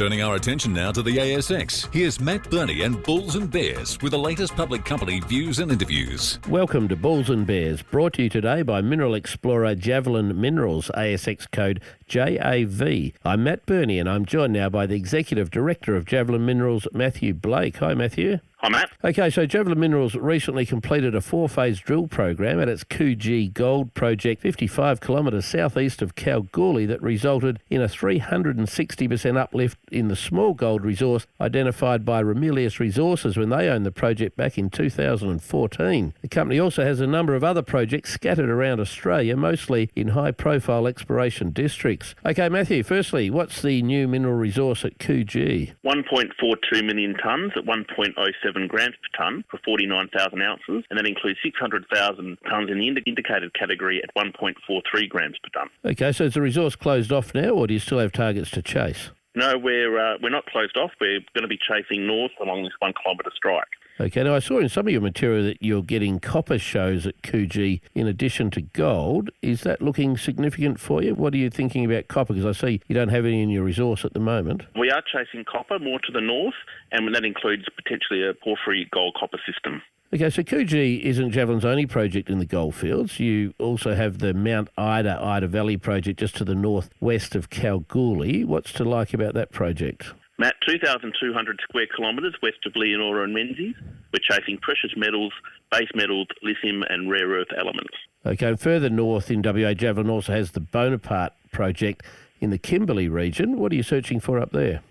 Turning our attention now to the ASX, here's Matt Birney and Bulls and Bears with the latest public company views and interviews. Welcome to Bulls and Bears, brought to you today by mineral explorer Javelin Minerals, ASX code JAV. I'm Matt Birney and I'm joined now by the Executive Director of Javelin Minerals, Matthew Blake. Hi, Matthew. Hi, Matt. Okay, so Javelin Minerals recently completed a 4-phase drill program at its Coogee gold project 55 kilometres southeast of Kalgoorlie that resulted in a 360% uplift in the small gold resource identified by Ramelius Resources when they owned the project back in 2014. The company also has a number of other projects scattered around Australia, mostly in high-profile exploration districts. Okay, Matthew, firstly, what's the new mineral resource at Coogee? 1.42 million tonnes at 1.07 grams per tonne for 49,000 ounces, and that includes 600,000 tonnes in the indicated category at 1.43 grams per tonne. Okay, so is the resource closed off now, or do you still have targets to chase? No, we're not closed off. We're going to be chasing north along this 1 kilometre strike. Okay, now I saw in some of your material that you're getting copper shows at Coogee in addition to gold. Is that looking significant for you? What are you thinking about copper? Because I see you don't have any in your resource at the moment. We are chasing copper more to the north, and that includes potentially a porphyry gold-copper system. Okay, so Coogee isn't Javelin's only project in the goldfields. You also have the Mount Ida Valley project just to the northwest of Kalgoorlie. What's to like about that project? Matt, 2,200 square kilometres west of Leonora and Menzies. We're chasing precious metals, base metals, lithium and rare earth elements. Okay, and further north in WA, Javelin also has the Bonaparte project in the Kimberley region. What are you searching for up there?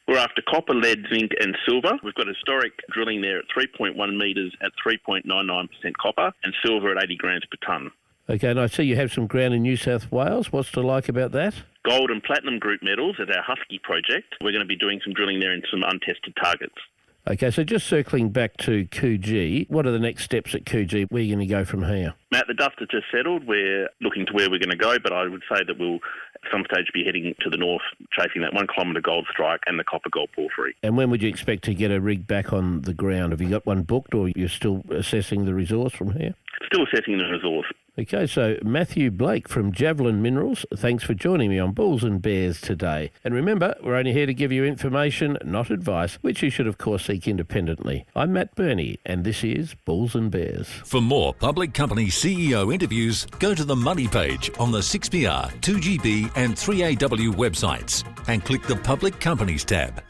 We're after copper, lead, zinc and silver. We've got historic drilling there at 3.1 metres at 3.99% copper and silver at 80 grams per tonne. Okay, and I see you have some ground in New South Wales. What's to like about that? Gold and platinum group metals at our Husky project. We're going to be doing some drilling there in some untested targets. Okay, so just circling back to Coogee, what are the next steps at Coogee? Where are you going to go from here? Matt, the dust has just settled. We're looking to where we're going to go, but I would say that we'll at some stage be heading to the north, chasing that 1 kilometre gold strike and the copper gold porphyry. And when would you expect to get a rig back on the ground? Have you got one booked, or you're still assessing the resource from here? Still assessing the resource. Okay, so Matthew Blake from Javelin Minerals, thanks for joining me on Bulls and Bears today. And remember, we're only here to give you information, not advice, which you should of course seek independently. I'm Matt Birney, and this is Bulls and Bears. For more public company CEO interviews, go to the Money page on the 6PR, 2GB and 3AW websites and click the Public Companies tab.